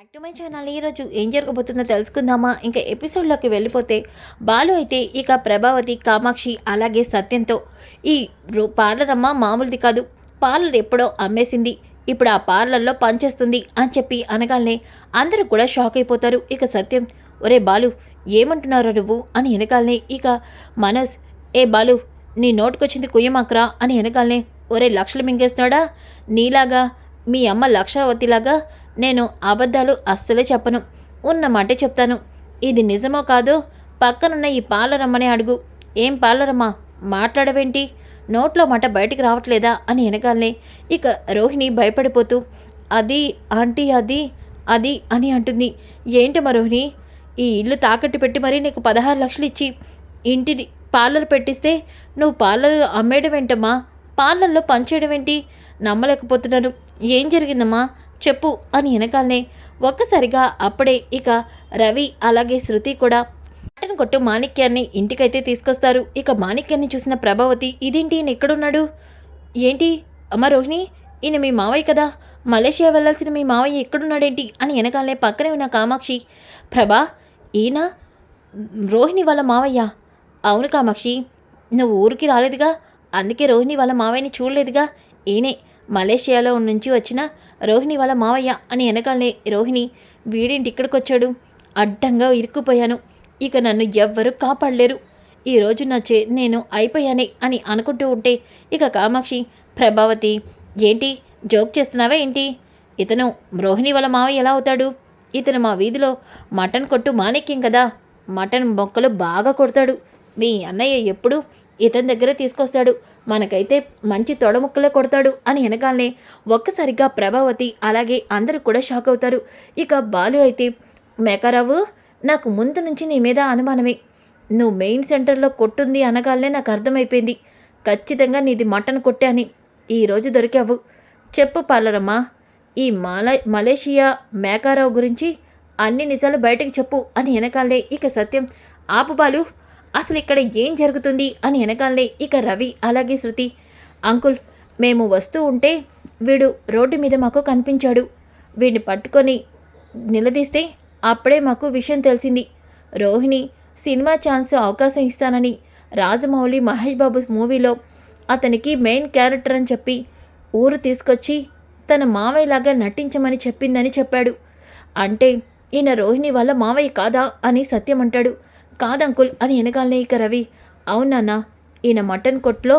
Back to my channel. ఈరోజు ఏం జరగబోతుందో తెలుసుకుందామా? ఇంకా ఎపిసోడ్లోకి వెళ్ళిపోతే బాలు అయితే ఇక ప్రభావతి, కామాక్షి అలాగే సత్యంతో ఈ పార్లర్ అమ్మ మామూలుది కాదు, పార్లర్ ఎప్పుడో అమ్మేసింది, ఇప్పుడు ఆ పార్లర్లో పనిచేస్తుంది అని చెప్పి అనగానే అందరూ కూడా షాక్ అయిపోతారు. ఇక సత్యం, ఒరే బాలు ఏమంటున్నారో నువ్వు అని వెనకాలనే ఇక మనోజ్, ఏ బాలు నీ నోటుకొచ్చింది కుయ్యమాక్రా అని వెనకాలనే, ఒరే లక్షలు మింగేస్తున్నాడా నీలాగా, మీ అమ్మ లక్షావతిలాగా నేను అబద్ధాలు అస్సలే చెప్పను, ఉన్నమాటే చెప్తాను. ఇది నిజమో కాదో పక్కనున్న ఈ పార్లరమ్మనే అడుగు. ఏం పార్లరమ్మా, మాట్లాడవేంటి, నోట్లో మాట బయటికి రావట్లేదా అని వెనకాలనే ఇక రోహిణి భయపడిపోతూ, అది ఆంటీ అది అది అని అంటుంది. ఏంటమ్మా రోహిణి, ఈ ఇల్లు తాకట్టు పెట్టి మరీ నీకు 16 లక్షలు ఇచ్చి ఇంటిని పార్లర్ పెట్టిస్తే నువ్వు పార్లర్ అమ్మేయడం ఏంటమ్మా, పార్లర్లో పనిచేయడం ఏంటి, నమ్మలేకపోతున్నాను, ఏం జరిగిందమ్మా చెప్పు అని వెనకాలనే ఒక్కసారిగా అప్పుడే ఇక రవి అలాగే శృతి కూడా మటన్ కొట్టు మాణిక్యాన్ని ఇంటికైతే తీసుకొస్తారు. ఇక మాణిక్యాన్ని చూసిన ప్రభావతి, ఇదేంటి ఈయన ఎక్కడున్నాడు, ఏంటి అమ్మ రోహిణి, ఈయన మీ మావయ్య కదా, మలేషియా వెళ్ళాల్సిన మీ మావయ్య ఎక్కడున్నాడేంటి అని వెనకాలనే పక్కనే ఉన్న కామాక్షి, ప్రభా ఈయన రోహిణి వాళ్ళ మావయ్య? అవును కామాక్షి, నువ్వు ఊరికి రాలేదుగా, అందుకే రోహిణి వాళ్ళ మావయ్యని చూడలేదుగా, ఈయనే మలేషియాలో నుంచి వచ్చిన రోహిణి వాళ్ళ మావయ్య అని వెనకాలనే రోహిణి, వీడింటి ఇక్కడికి వచ్చాడు, అడ్డంగా ఇరుక్కుపోయాను, ఇక నన్ను ఎవ్వరూ కాపాడలేరు, ఈరోజు నేను అయిపోయానే అని అనుకుంటూ ఉంటే ఇక కామాక్షి, ప్రభావతి ఏంటి జోక్ చేస్తున్నావా ఏంటి, ఇతను రోహిణి వాళ్ళ మావయ్య ఎలా అవుతాడు, ఇతను మా వీధిలో మటన్ కొట్టు మాణిక్యం కదా, మటన్ మొక్కలు బాగా కొడతాడు, మీ అన్నయ్య ఎప్పుడు ఇతని దగ్గర తీసుకొస్తాడు, మనకైతే మంచి తొడముక్కలే కొడతాడు అని వెనకాలనే ఒక్కసారిగా ప్రభావతి అలాగే అందరూ కూడా షాక్ అవుతారు. ఇక బాలు అయితే, మేకారావు నాకు ముందు నుంచి నీ మీద అనుమానమే, నువ్వు మెయిన్ సెంటర్లో కొట్టుంది అనగానే నాకు అర్థమైపోయింది, ఖచ్చితంగా నీది మటన్ కొట్టే అని, ఈరోజు దొరికావు, చెప్పు పార్లరమ్మా, ఈ మలేషియా మేకారావు గురించి అన్ని నిజాలు బయటకు చెప్పు అని వెనకాలనే ఇక సత్యం, ఆపు బాలు, అసలు ఇక్కడ ఏం జరుగుతుంది అని వెనకాలనే ఇక రవి అలాగే శృతి, అంకుల్ మేము వస్తూ ఉంటే వీడు రోడ్డు మీద మాకు కనిపించాడు, వీడిని పట్టుకొని నిలదీస్తే అప్పుడే మాకు విషయం తెలిసింది, రోహిణి సినిమా ఛాన్స్ అవకాశం ఇస్తానని రాజమౌళి మహేష్ బాబు మూవీలో అతనికి మెయిన్ క్యారెక్టర్ అని చెప్పి ఊరు తీసుకొచ్చి తన మావయ్యలాగా నటించమని చెప్పిందని చెప్పాడు, అంటే ఈయన రోహిణి వాళ్ళ మావయ్య కాదా అని సత్యం అంటాడు. కాదంకుల్ అని వెనకాలనే ఇక రవి, అవునన్నా ఈయన మటన్ కొట్లో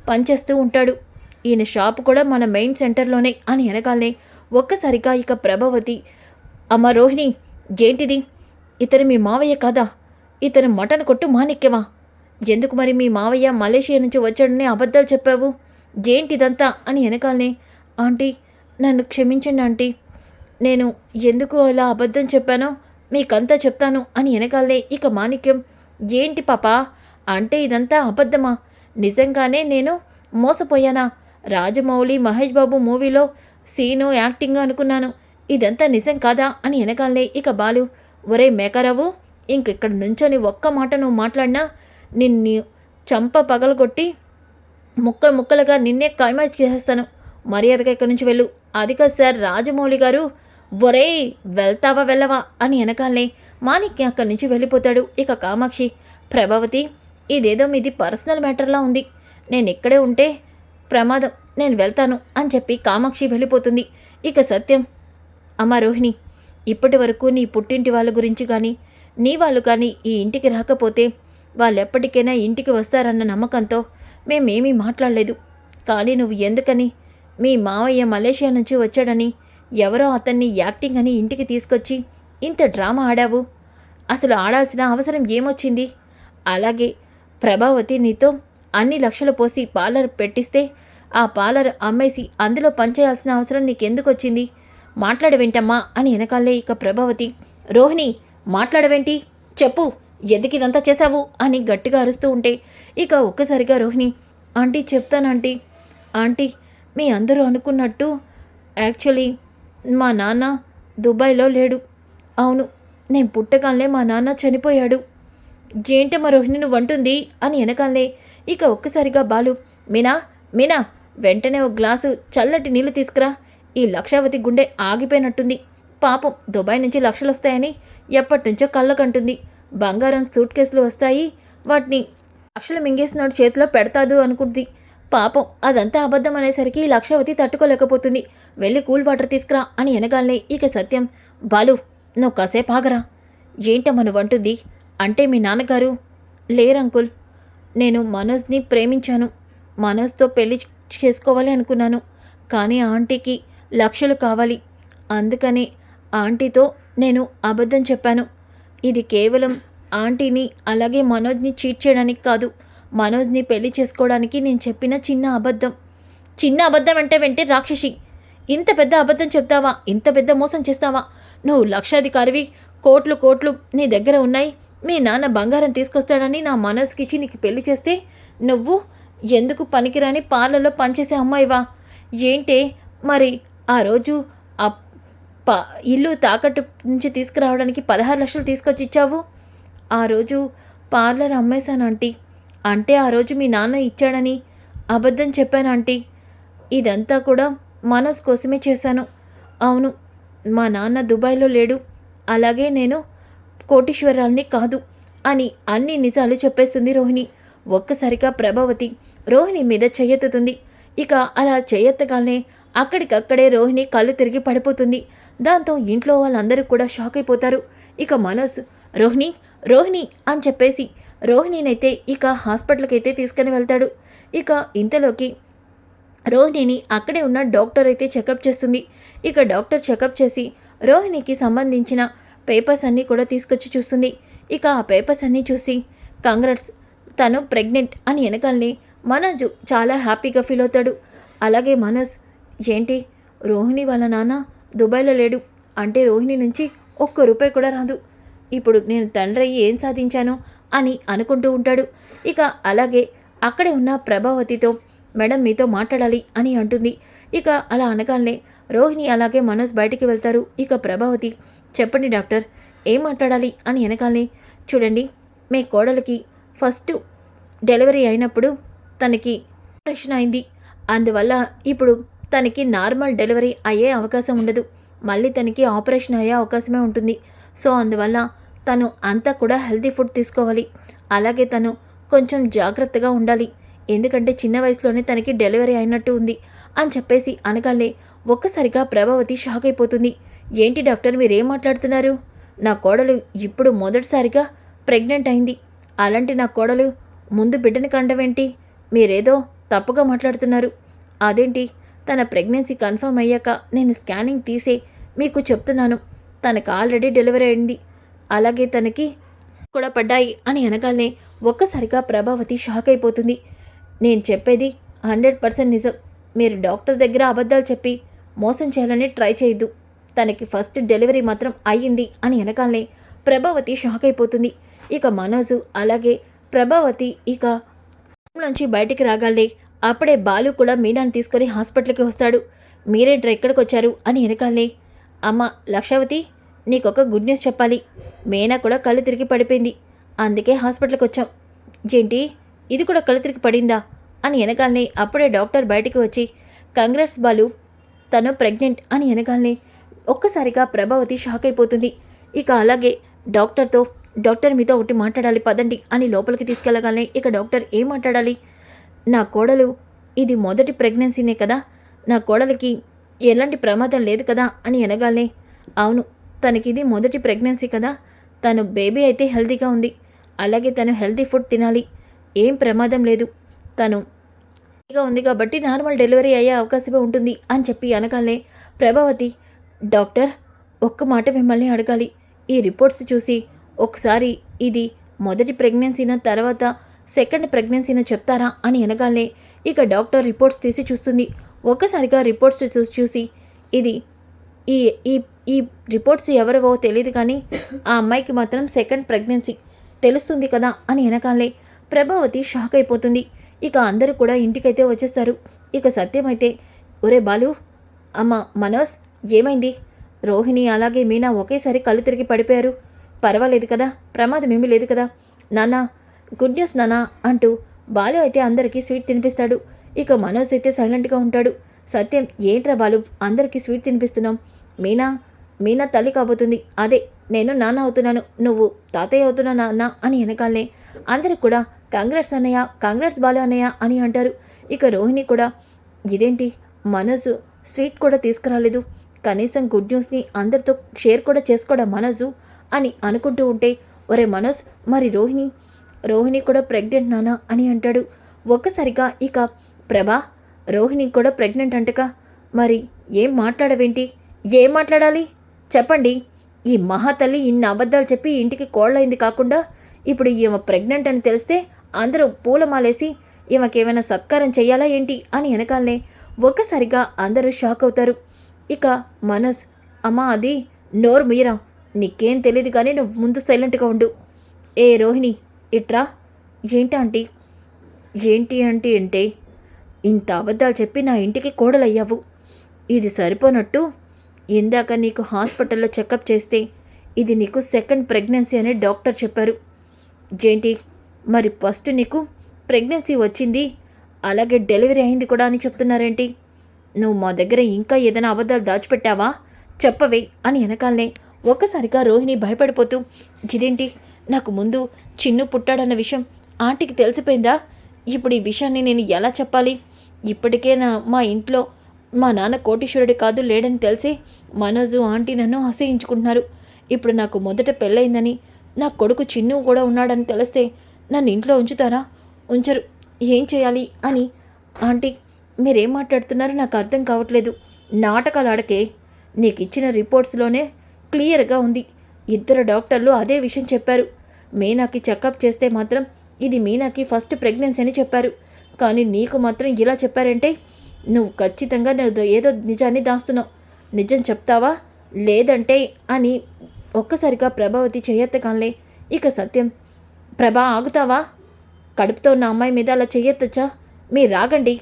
పనిచేస్తూ ఉంటాడు, ఈయన షాప్ కూడా మన మెయిన్ సెంటర్లోనే అని వెనకాలనే ఒక్కసారిగా ఇక ప్రభావతి, అమ్మ రోహిణి ఏంటిది, ఇతను మీ మావయ్య కాదా, ఇతను మటన్ కొట్టు మాణిక్యమా, ఎందుకు మరి మీ మావయ్య మలేషియా నుంచి వచ్చాడని అబద్ధాలు చెప్పావు, ఏంటిదంతా అని వెనకాలనే, ఆంటీ నన్ను క్షమించండి ఆంటీ, నేను ఎందుకు అలా అబద్ధం చెప్పానో మీకంతా చెప్తాను అని వెనకాలే ఇక మాణిక్యం, ఏంటి పాపా, అంటే ఇదంతా అబద్ధమా, నిజంగానే నేను మోసపోయానా, రాజమౌళి మహేష్ బాబు మూవీలో సీను యాక్టింగ్ అనుకున్నాను, ఇదంతా నిజం కాదా అని వెనకాలే ఇక బాలు, ఒరే మేకారావు ఇంకెక్కడ నుంచొని ఒక్క మాట నువ్వు మాట్లాడినా నిన్ను చంప పగలగొట్టి ముక్కలు ముక్కలుగా నిన్నే కైమా చేసేస్తాను, మర్యాదగా ఇక్కడి నుంచి వెళ్ళు, అది కాదు సార్ రాజమౌళి గారు, ఒరే వెళ్తావా వెళ్ళవా అని వెనకాలనే మాణిక్య అక్కడి నుంచి వెళ్ళిపోతాడు. ఇక కామాక్షి, ప్రభావతి ఇదేదో మీది పర్సనల్ మ్యాటర్లా ఉంది, నేను ఇక్కడే ఉంటే ప్రమాదం, నేను వెళ్తాను అని చెప్పి కామాక్షి వెళ్ళిపోతుంది. ఇక సత్యం, అమ్మ రోహిణి ఇప్పటి వరకు నీ పుట్టింటి వాళ్ళ గురించి కానీ నీ వాళ్ళు కానీ ఈ ఇంటికి రాకపోతే వాళ్ళు ఎప్పటికైనా ఇంటికి వస్తారన్న నమ్మకంతో మేమేమీ మాట్లాడలేదు, కానీ నువ్వు ఎందుకని మీ మావయ్య మలేషియా నుంచి వచ్చాడని ఎవరో అతన్ని యాక్టింగ్ అని ఇంటికి తీసుకొచ్చి ఇంత డ్రామా ఆడావు, అసలు ఆడాల్సిన అవసరం ఏమొచ్చింది, అలాగే ప్రభావతి నీతో అన్ని లక్షలు పోసి పార్లర్ పెట్టిస్తే ఆ పార్లర్ అమ్మేసి అందులో పనిచేయాల్సిన అవసరం నీకెందుకు వచ్చింది, మాట్లాడవేంటమ్మా అని వెనకాలే ఇక ప్రభావతి, రోహిణి మాట్లాడవేంటి చెప్పు, ఎందుకు ఇదంతా చేశావు అని గట్టిగా అరుస్తూ ఉంటే ఇక ఒక్కసారిగా రోహిణి, ఆంటీ చెప్తాను ఆంటీ, ఆంటీ మీ అందరూ అనుకున్నట్టు యాక్చువల్లీ మా నాన్న దుబాయ్లో లేడు, అవును నేను పుట్టగానే మా నాన్న చనిపోయాడు, ఏంటమ్మా రోహిణి నువ్వు అంటుంది అని వెనకాలే ఇక ఒక్కసారిగా బాలు, మీనా మీనా వెంటనే ఒక గ్లాసు చల్లటి నీళ్లు తీసుకురా, ఈ లక్షావతి గుండె ఆగిపోయినట్టుంది, పాపం దుబాయ్ నుంచి లక్షలు వస్తాయని ఎప్పటినుంచో కళ్ళకంటుంది. బంగారం సూట్ కేసులు వస్తాయి, వాటిని లక్షలు మింగేసినాడు చేతిలో పెడతాదు అనుకుంది. పాపం అదంతా అబద్ధం అనేసరికి లక్షవతి తట్టుకోలేకపోతుంది. వెళ్ళి కూల్ వాటర్ తీసుకురా అని అనగానే ఇక సత్యం, బాలు నువ్వు కాసేపు ఆగరా. ఏంటమ్మా నువ్వంటుంది? అంటే మీ నాన్నగారు లేరంకుల్. నేను మనోజ్ని ప్రేమించాను, మనోజ్తో పెళ్లి చేసుకోవాలి అనుకున్నాను. కానీ ఆంటీకి లక్షలు కావాలి, అందుకని ఆంటీతో నేను అబద్ధం చెప్పాను. ఇది కేవలం ఆంటీని అలాగే మనోజ్ని చీట్ చేయడానికి కాదు, మనోజ్ని పెళ్లి చేసుకోవడానికి నేను చెప్పిన చిన్న అబద్ధం. చిన్న అబద్ధం అంటే వెంటే రాక్షసి, ఇంత పెద్ద అబద్ధం చెప్తావా? ఇంత పెద్ద మోసం చేస్తావా? నువ్వు లక్షాధికారివి, కోట్లు కోట్లు నీ దగ్గర ఉన్నాయి. మీ నాన్న బంగారం తీసుకొస్తాడని నా మనసుకిచ్చి నీకు పెళ్లి చేస్తే నువ్వు ఎందుకు పనికిరాని పార్లర్లో పనిచేసే అమ్మాయివా? ఏంటే మరి ఆ రోజు ఆ ఇల్లు తాకట్టు నుంచి తీసుకురావడానికి 16 లక్షలు తీసుకొచ్చి ఇచ్చావు. ఆ రోజు పార్లర్ అమ్మేశాను ఆంటీ. అంటే ఆ రోజు మీ నాన్న ఇచ్చాడని అబద్ధం చెప్పాను ఆంటీ. ఇదంతా కూడా మనోజ్ కోసమే చేశాను. అవును, మా నాన్న దుబాయ్లో లేడు, అలాగే నేను కోటీశ్వరాల్ని కాదు అని అన్ని నిజాలు చెప్పేస్తుంది రోహిణి. ఒక్కసారిగా ప్రభావతి రోహిణి మీద చెయ్యెత్తుతుంది. ఇక అలా చెయ్యెత్తగానే అక్కడికక్కడే రోహిణి కళ్ళు తిరిగి పడిపోతుంది. దాంతో ఇంట్లో వాళ్ళందరూ కూడా షాక్ అయిపోతారు. ఇక మనోజ్ రోహిణి రోహిణి అని చెప్పేసి రోహిణినైతే ఇక హాస్పిటల్కి అయితే తీసుకుని వెళ్తాడు. ఇక ఇంతలోకి రోహిణిని అక్కడే ఉన్న డాక్టర్ అయితే చెకప్ చేస్తుంది. ఇక డాక్టర్ చెకప్ చేసి రోహిణికి సంబంధించిన పేపర్స్ అన్నీ కూడా తీసుకొచ్చి చూస్తుంది. ఇక ఆ పేపర్స్ అన్నీ చూసి కంగ్రాట్స్, తను ప్రెగ్నెంట్ అని వెనకాలని మనోజ్ చాలా హ్యాపీగా ఫీల్ అవుతాడు. అలాగే మనోజ్, ఏంటి రోహిణి వాళ్ళ నాన్న దుబాయ్లో లేడు అంటే రోహిణి నుంచి ₹1 కూడా రాదు, ఇప్పుడు నేను తండ్రి ఏం సాధించాను అని అనుకుంటూ ఉంటాడు. ఇక అలాగే అక్కడే ఉన్న ప్రభావతితో మేడం మీతో మాట్లాడాలి అని అంటుంది. ఇక అలా అనగానే రోహిణి అలాగే మనోజ్ బయటికి వెళ్తారు. ఇక ప్రభావతి, చెప్పండి డాక్టర్ ఏం మాట్లాడాలి అని వెనకాలే, చూడండి మీ కోడలికి ఫస్ట్ డెలివరీ అయినప్పుడు తనకి ఆపరేషన్ అయింది, అందువల్ల ఇప్పుడు తనకి నార్మల్ డెలివరీ అయ్యే అవకాశం ఉండదు, మళ్ళీ తనకి ఆపరేషన్ అయ్యే అవకాశమే ఉంటుంది. సో అందువల్ల తను అంతా కూడా హెల్తీ ఫుడ్ తీసుకోవాలి, అలాగే తను కొంచెం జాగ్రత్తగా ఉండాలి, ఎందుకంటే చిన్న వయసులోనే తనకి డెలివరీ అయినట్టు ఉంది అని చెప్పేసి అనగానే ఒక్కసారిగా ప్రభావతి షాక్ అయిపోతుంది. ఏంటి డాక్టర్ మీరేం మాట్లాడుతున్నారు? నా కోడలు ఇప్పుడు మొదటిసారిగా ప్రెగ్నెంట్ అయింది, అలాంటి నా కోడలు ముందు బిడ్డని కండవేంటి? మీరేదో తప్పుగా మాట్లాడుతున్నారు. అదేంటి, తన ప్రెగ్నెన్సీ కన్ఫర్మ్ అయ్యాక నేను స్కానింగ్ తీసే మీకు చెప్తున్నాను, తనకు ఆల్రెడీ డెలివరీ అయింది, అలాగే తనకి కూడా పడ్డాయి అని అనగానే ఒక్కసారిగా ప్రభావతి షాక్ అయిపోతుంది. నేను చెప్పేది 100% నిజం, మీరు డాక్టర్ దగ్గర అబద్ధాలు చెప్పి మోసం చేయాలని ట్రై చేయొద్దు, తనకి ఫస్ట్ డెలివరీ మాత్రం అయ్యింది అని అనగానే ప్రభావతి షాక్ అయిపోతుంది. ఇక మనోజు అలాగే ప్రభావతి ఇక నుంచి బయటికి రాగాలే అప్పుడే బాలు కూడా మీనాని తీసుకొని హాస్పిటల్కి వస్తాడు. మీరేంట్రా ఎక్కడికి వచ్చారు అని వెనకాలే, అమ్మ లక్షావతి నీకొక గుడ్ న్యూస్ చెప్పాలి, మీనా కూడా కళ్ళు తిరిగి పడిపోయింది, అందుకే హాస్పిటల్కి వచ్చాం. ఏంటి, ఇది కూడా కళ్ళు తిరిగి పడిందా అని వెనకాలనే అప్పుడే డాక్టర్ బయటికి వచ్చి కంగ్రాట్స్ బాలు, తను ప్రెగ్నెంట్ అని వెనకాలనే ఒక్కసారిగా ప్రభావతి షాక్ అయిపోతుంది. ఇక అలాగే డాక్టర్తో, డాక్టర్ మీతో ఒకటి మాట్లాడాలి పదండి అని లోపలికి తీసుకెళ్ళగానే ఇక డాక్టర్ ఏం మాట్లాడాలి? నా కోడలు ఇది మొదటి ప్రెగ్నెన్సీనే కదా, నా కోడలికి ఎలాంటి ప్రమాదం లేదు కదా అని అనగానే, అవును తనకి ఇది మొదటి ప్రెగ్నెన్సీ కదా, తను బేబీ అయితే హెల్తీగా ఉంది, అలాగే తను హెల్తీ ఫుడ్ తినాలి, ఏం ప్రమాదం లేదు, తను హెల్తీగా ఉంది కాబట్టి నార్మల్ డెలివరీ అయ్యే అవకాశమే ఉంటుంది అని చెప్పి అనగానే ప్రభావతి, డాక్టర్ ఒక్క మాట మిమ్మల్ని అడగాలి, ఈ రిపోర్ట్స్ చూసి ఒకసారి ఇది మొదటి ప్రెగ్నెన్సీనా తర్వాత సెకండ్ ప్రెగ్నెన్సీనా చెప్తారా అని అనగానే ఇక డాక్టర్ రిపోర్ట్స్ తీసి చూస్తుంది. ఒక్కసారిగా రిపోర్ట్స్ చూసి ఇది ఈ ఈ ఈ రిపోర్ట్స్ ఎవరివో తెలియదు కానీ ఆ అమ్మాయికి మాత్రం సెకండ్ ప్రెగ్నెన్సీ తెలుస్తుంది కదా అని అనగానే ప్రభావతి షాక్ అయిపోతుంది. ఇక అందరూ కూడా ఇంటికైతే వచ్చేస్తారు. ఇక సత్యం అయితే, ఒరే బాలు, అమ్మ మనోజ్ ఏమైంది? రోహిణి అలాగే మీనా ఒకేసారి కళ్ళు తిరిగి పడిపోయారు, పర్వాలేదు కదా, ప్రమాదం ఏమీ లేదు కదా నాన్న, గుడ్ న్యూస్ నాన్న అంటూ బాలు అయితే అందరికీ స్వీట్ తినిపిస్తాడు. ఇక మనోజ్ అయితే సైలెంట్గా ఉంటాడు. సత్యం, ఏంట్రా బాలు అందరికీ స్వీట్ తినిపిస్తున్నాం, మీనా మీనా తల్లి కాబోతుంది. అదే నేను నాన్న అవుతున్నాను, నువ్వు తాతయ్య అవుతున్నా నాన్న అని వెనకాలనే అందరూ కూడా కంగ్రాట్స్ అన్నయ్య, కంగ్రాట్స్ బాలు అన్నయ్య అని అంటారు. ఇక రోహిణి కూడా ఇదేంటి మనసు స్వీట్ కూడా తీసుకురాలేదు, కనీసం గుడ్ న్యూస్ని అందరితో షేర్ కూడా చేసుకోవడం మనసు అని అనుకుంటూ ఉంటే, ఒరే మనోజ్ మరి రోహిణి కూడా ప్రెగ్నెంట్ నానా అని అంటాడు. ఒక్కసారిగా ఇక ప్రభా రోహిణి కూడా ప్రెగ్నెంట్ అంటగా, మరి ఏం మాట్లాడవేంటి, ఏం మాట్లాడాలి చెప్పండి. ఈ మహాతల్లి ఇన్ని అబద్ధాలు చెప్పి ఇంటికి కోళ్ళైంది కాకుండా ఇప్పుడు ఈమె ప్రెగ్నెంట్ అని తెలిస్తే అందరూ పూలమాలేసి ఈమెకేమైనా సత్కారం చెయ్యాలా ఏంటి అని వెనకాలనే ఒక్కసారిగా అందరూ షాక్ అవుతారు. ఇక మనోజ్ అమ్మా అది నోరు మీరా, నీకేం తెలియదు కానీ నువ్వు ముందు సైలెంట్గా ఉండు. ఏ రోహిణి ఇట్రా. ఏంటి అంటే ఇంత అబద్ధాలు చెప్పి నా ఇంటికి కోడలయ్యావు. ఇది సరిపోనట్టు ఇందాక నీకు హాస్పిటల్లో చెకప్ చేస్తే ఇది నీకు సెకండ్ ప్రెగ్నెన్సీ అని డాక్టర్ చెప్పారు. ఏంటి మరి ఫస్ట్ నీకు ప్రెగ్నెన్సీ వచ్చింది, అలాగే డెలివరీ అయింది కూడా అని చెప్తున్నారేంటి? నువ్వు మా దగ్గర ఇంకా ఏదైనా అబద్ధాలు దాచిపెట్టావా చెప్పవే అని వెనకాలనే ఒక్కసారిగా రోహిణి భయపడిపోతూ, ఇదేంటి నాకు ముందు చిన్ను పుట్టాడన్న విషయం ఆంటీకి తెలిసిపోయిందా? ఇప్పుడు ఈ విషయాన్ని నేను ఎలా చెప్పాలి? ఇప్పటికే మా ఇంట్లో మా నాన్న కోటీశ్వరుడు కాదు లేడని తెలిసి మనోజు ఆంటీ నన్ను అసహించుకుంటున్నారు. ఇప్పుడు నాకు మొదట పెళ్ళయిందని నా కొడుకు చిన్ను కూడా ఉన్నాడని తెలిస్తే నన్ను ఇంట్లో ఉంచుతారా? ఉంచరు. ఏం చేయాలి అని ఆంటీ మీరేం మాట్లాడుతున్నారో నాకు అర్థం కావట్లేదు. నాటకాలు ఆడకే, నీకు ఇచ్చిన రిపోర్ట్స్లోనే క్లియర్గా ఉంది. ఇద్దరు డాక్టర్లు అదే విషయం చెప్పారు. మీనాకి చెకప్ చేస్తే మాత్రం ఇది మీనాకి ఫస్ట్ ప్రెగ్నెన్సీ అని చెప్పారు. కానీ నీకు మాత్రం ఇలా చెప్పారంటే నువ్వు ఖచ్చితంగా ఏదో నిజాన్ని దాస్తున్నావు. నిజం చెప్తావా లేదంటే అని ఒక్కసారిగా ప్రభావతి చెయ్యెత్తగానే ఇక సత్యం, ప్రభా ఆగుతావా? కడుపుతో ఉన్న అమ్మాయి మీద అలా చెయ్యొచ్చా? మీరు రాగండి.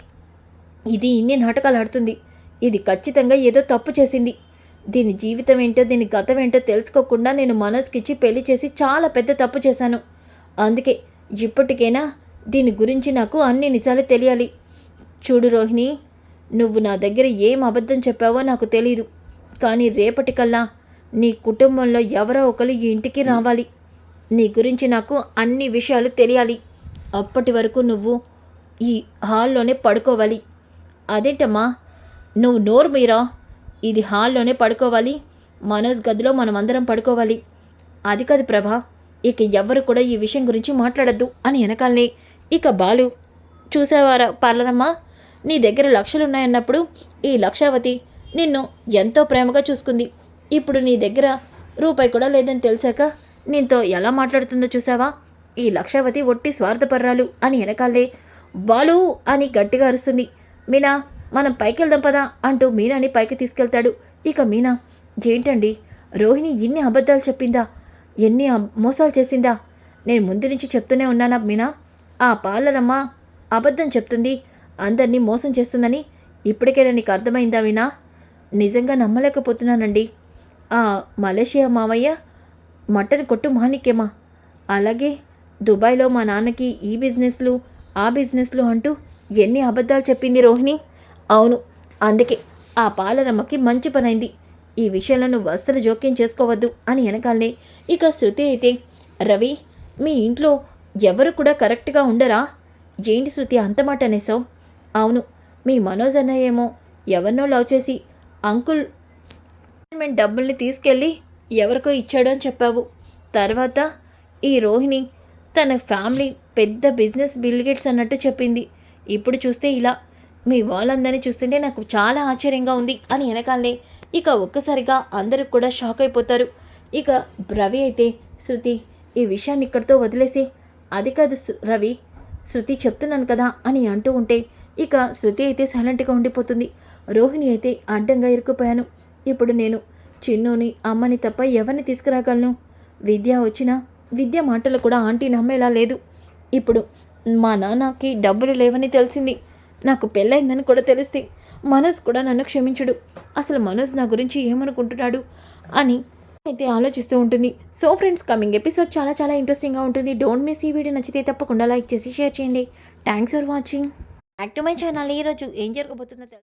ఇది ఇన్ని నాటకాలు ఆడుతుంది. ఇది ఖచ్చితంగా ఏదో తప్పు చేసింది. దీని జీవితం ఏంటో దీని గతం ఏంటో తెలుసుకోకుండా నేను మనోజ్కిచ్చి పెళ్లి చేసి చాలా పెద్ద తప్పు చేశాను. అందుకే ఇప్పటికైనా దీని గురించి నాకు అన్ని నిజాలు తెలియాలి. చూడు రోహిణి, నువ్వు నా దగ్గర ఏం అబద్ధం చెప్పావో నాకు తెలీదు, కానీ రేపటికల్లా నీ కుటుంబంలో ఎవరో ఒకరు ఈ ఇంటికి రావాలి. నీ గురించి నాకు అన్ని విషయాలు తెలియాలి. అప్పటి వరకు నువ్వు ఈ హాల్లోనే పడుకోవాలి. అదేంటమ్మా నువ్వు నోరు మీరా? ఇది హాల్లోనే పడుకోవాలి, మనోజ్ గదిలో మనమందరం పడుకోవాలి. అది కాదు ప్రభా, ఇక ఎవరు కూడా ఈ విషయం గురించి మాట్లాడద్దు అని వెనకాలనే ఇక బాలు, చూసేవారా పార్లరమ్మా, నీ దగ్గర లక్షలున్నాయన్నప్పుడు ఈ లక్షావతి నిన్ను ఎంతో ప్రేమగా చూసుకుంది. ఇప్పుడు నీ దగ్గర రూపాయి కూడా లేదని తెలిసాక నీతో ఎలా మాట్లాడుతుందో చూసావా? ఈ లక్షావతి ఒట్టి స్వార్థపర్రాలు అని వెనకాలే బాలు అని గట్టిగా అరుస్తుంది. మీనా మనం పైకి వెళ్దాం పదా అంటూ మీనాని పైకి తీసుకెళ్తాడు. ఇక మీనా, ఏంటండి రోహిణి ఇన్ని అబద్ధాలు చెప్పిందా, ఎన్ని మోసాలు చేసిందా? నేను ముందు నుంచి చెప్తూనే ఉన్నానా మీనా, ఆ పార్లరమ్మ అబద్ధం చెప్తుంది, అందరినీ మోసం చేస్తుందని. ఇప్పటికైనా నీకు అర్థమైందా మీనా? నిజంగా నమ్మలేకపోతున్నానండి. ఆ మలేషియా మావయ్య మటన్ కొట్టు మాణిక్యమా, అలాగే దుబాయ్లో మా నాన్నకి ఈ బిజినెస్లు ఆ బిజినెస్లు అంటూ ఎన్ని అబద్ధాలు చెప్పింది రోహిణి. అవును, అందుకే ఆ పాలరమ్మకి మంచి పనైంది. ఈ విషయంలో నువ్వు అస్సలు జోక్యం చేసుకోవద్దు అని వెనకాలనే ఇక శృతి అయితే, రవి మీ ఇంట్లో ఎవరు కూడా కరెక్ట్గా ఉండరా? ఏంటి శృతి అంత మాట అనేసావు? అవును, మీ మనోజ్ అన్నయ్య ఏమో ఎవరినో లవ్ చేసి అంకుల్ డబ్బుల్ని తీసుకెళ్ళి ఎవరికో ఇచ్చాడు అని చెప్పావు. తర్వాత ఈ రోహిణి తన ఫ్యామిలీ పెద్ద బిజినెస్ బిల్గేట్స్ అన్నట్టు చెప్పింది. ఇప్పుడు చూస్తే ఇలా మీ వాళ్ళందరినీ చూస్తుంటే నాకు చాలా ఆశ్చర్యంగా ఉంది అని వెనకాలనే ఇక ఒక్కసారిగా అందరూ కూడా షాక్ అయిపోతారు. ఇక రవి అయితే, శృతి ఈ విషయాన్ని ఇక్కడితో వదిలేసి, అది కాదు రవి, శృతి చెప్తున్నాను కదా అని అంటూ ఉంటే ఇక శృతి అయితే సైలెంట్గా ఉండిపోతుంది. రోహిణి అయితే అడ్డంగా ఇరుక్కుపోయాను. ఇప్పుడు నేను చిన్నుని అమ్మని తప్ప ఎవరిని తీసుకురాగలను? విద్య వచ్చినా విద్య మాటలు కూడా ఆంటీ నమ్మేలా లేదు. ఇప్పుడు మా నాన్నకి డబ్బులు లేవని తెలిసింది, నాకు పెళ్ళైందని కూడా తెలిస్తే మనోజ్ కూడా నన్ను క్షమించడు. అసలు మనోజ్ నా గురించి ఏమనుకుంటున్నాడు అని అయితే ఆలోచిస్తూ ఉంటుంది. సో ఫ్రెండ్స్, కమింగ్ ఎపిసోడ్ చాలా చాలా ఇంట్రెస్టింగ్గా ఉంటుంది. Don't miss. ఈ వీడియో నచ్చితే తప్పకుండా లైక్ చేసి షేర్ చేయండి. Thanks for watching. Back to my channel. ఈరోజు ఏం జరగబోతుందో